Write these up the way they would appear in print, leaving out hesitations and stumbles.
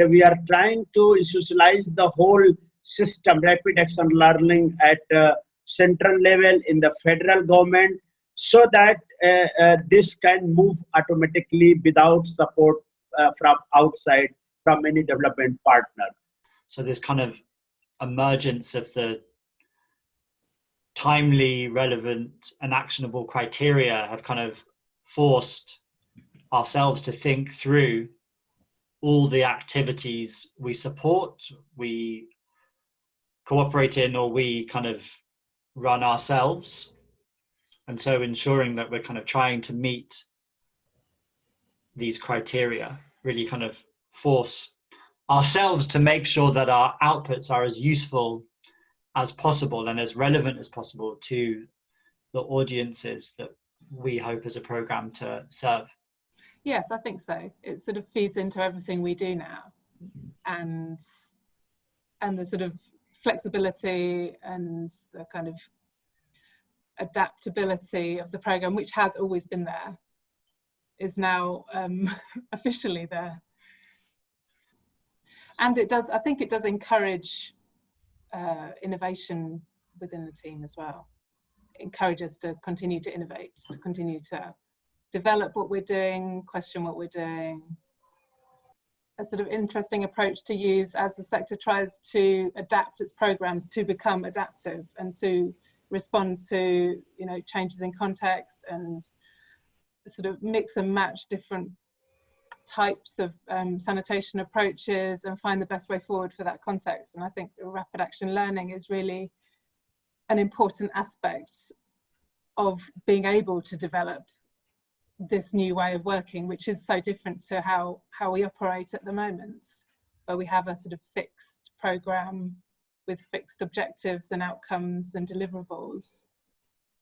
we are trying to institutionalize the whole system, rapid action learning at central level in the federal government, so that this can move automatically without support from outside, from any development partner. So this kind of emergence of the timely, relevant and actionable criteria have kind of forced ourselves to think through all the activities we support, we cooperate in, or we kind of run ourselves. And so ensuring that we're kind of trying to meet these criteria really kind of force ourselves to make sure that our outputs are as useful as possible and as relevant as possible to the audiences that we hope as a program to serve. Yes, I think so. It sort of feeds into everything we do now, and the sort of flexibility and the kind of adaptability of the program, which has always been there, is now officially there. And it does, I think it does encourage innovation within the team as well. It encourages us to continue to innovate, to continue to develop what we're doing, question what we're doing. A sort of interesting approach to use as the sector tries to adapt its programs to become adaptive and to respond to, you know, changes in context, and sort of mix and match different types of sanitation approaches and find the best way forward for that context. And I think rapid action learning is really an important aspect of being able to develop this new way of working, which is so different to how we operate at the moment, where we have a sort of fixed program with fixed objectives and outcomes and deliverables.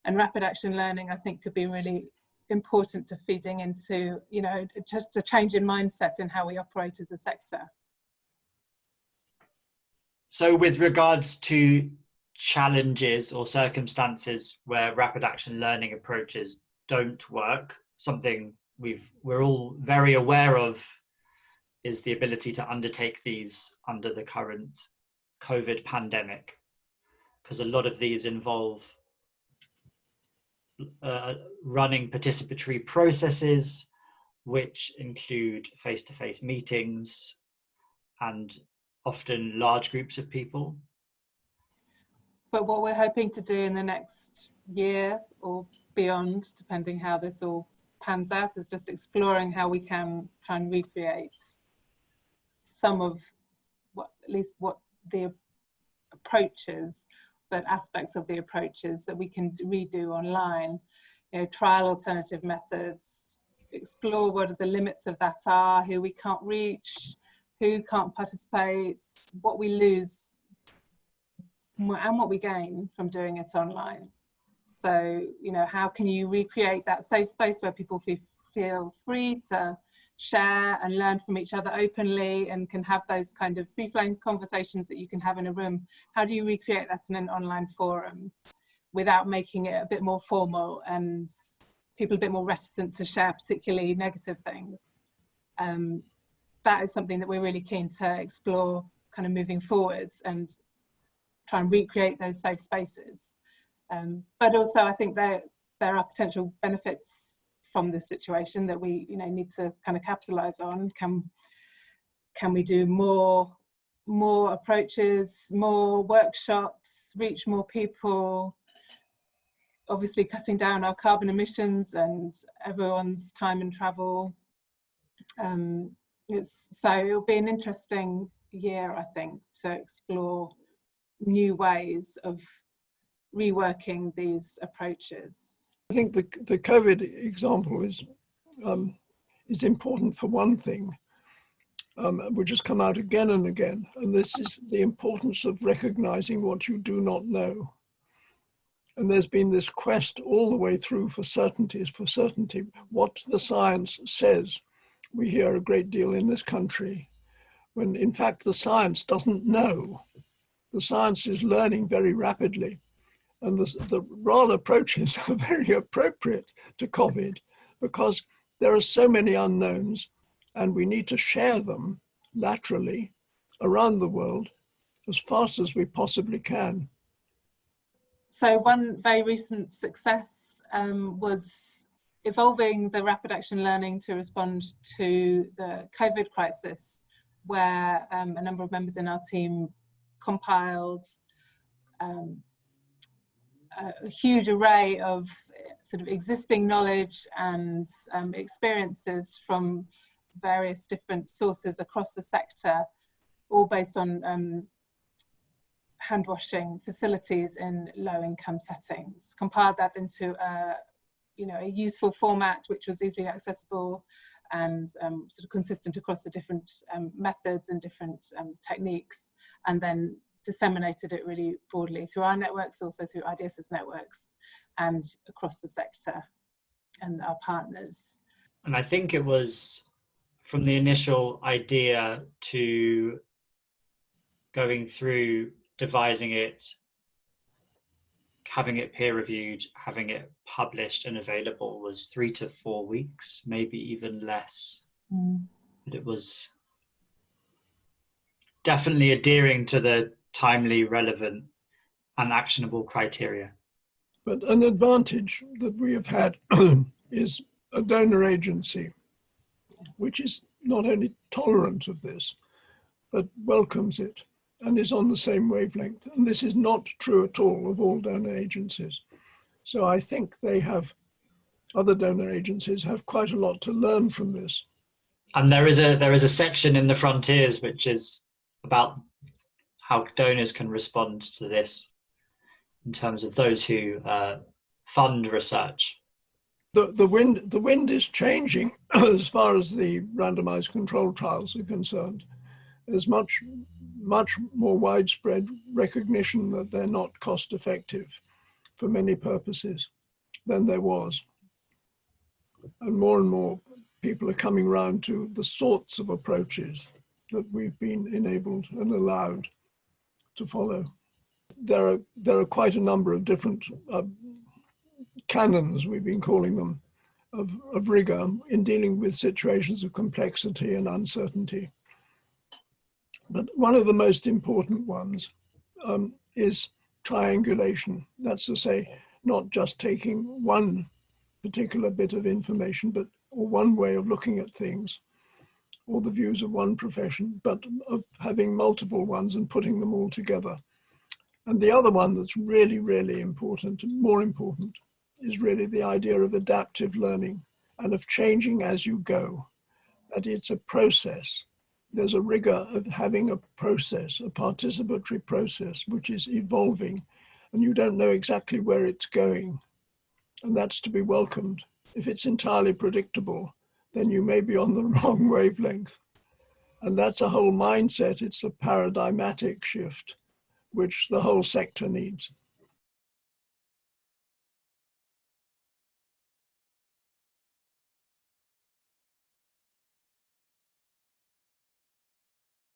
And rapid action learning, I think, could be really important to feeding into, you know, just a change in mindset in how we operate as a sector. So with regards to challenges or circumstances where rapid action learning approaches don't work, something we're all very aware of is the ability to undertake these under the current COVID pandemic, because a lot of these involve running participatory processes, which include face-to-face meetings and often large groups of people. But what we're hoping to do in the next year or beyond, depending how this all pans out, is just exploring how we can try and recreate some of at least what the approaches, but aspects of the approaches that we can redo online. You know, trial alternative methods, explore what the limits of that are, who we can't reach, who can't participate, what we lose and what we gain from doing it online. So, you know, how can you recreate that safe space where people feel free to share and learn from each other openly and can have those kind of free-flowing conversations that you can have in a room? How do you recreate that in an online forum without making it a bit more formal and people a bit more reticent to share particularly negative things? That is something that we're really keen to explore kind of moving forwards and try and recreate those safe spaces. But also I think there are potential benefits from this situation that we, you know, need to kind of capitalize on. Can we do more approaches, more workshops, reach more people, obviously cutting down our carbon emissions and everyone's time and travel. So it'll be an interesting year, I think, to explore new ways of reworking these approaches. I think the COVID example is important for one thing, which has come out again and again, and this is the importance of recognizing what you do not know. And there's been this quest all the way through for certainty, what the science says. We hear a great deal in this country, when in fact the science doesn't know. The science is learning very rapidly. And the RAL approaches are very appropriate to COVID because there are so many unknowns and we need to share them laterally around the world as fast as we possibly can. So one very recent success was evolving the rapid action learning to respond to the COVID crisis, where a number of members in our team compiled a huge array of sort of existing knowledge and experiences from various different sources across the sector, all based on hand washing facilities in low-income settings. Compiled that into a useful format which was easily accessible and sort of consistent across the different methods and different techniques, and then disseminated it really broadly through our networks, also through IDS's networks and across the sector and our partners. And I think it was from the initial idea to going through devising it, having it peer reviewed, having it published and available was 3 to 4 weeks, maybe even less. But it was definitely adhering to the timely, relevant and actionable criteria. But an advantage that we have had is a donor agency, which is not only tolerant of this, but welcomes it and is on the same wavelength. And this is not true at all of all donor agencies. So I think other donor agencies have quite a lot to learn from this. And there is a section in the Frontiers which is about how donors can respond to this in terms of those who fund research. The wind is changing as far as the randomized control trials are concerned. There's much more widespread recognition that they're not cost effective for many purposes than there was. And more people are coming around to the sorts of approaches that we've been enabled and allowed to follow. There are quite a number of different canons, we've been calling them, of rigor in dealing with situations of complexity and uncertainty. But one of the most important ones is triangulation. That's to say, not just taking one particular bit of information, or one way of looking at things, or the views of one profession, but of having multiple ones and putting them all together. And the other one that's really, really important, more important, is really the idea of adaptive learning and of changing as you go. That it's a process. There's a rigor of having a process, a participatory process, which is evolving, and you don't know exactly where it's going. And that's to be welcomed. If it's entirely predictable, then you may be on the wrong wavelength. And that's a whole mindset. It's a paradigmatic shift, which the whole sector needs.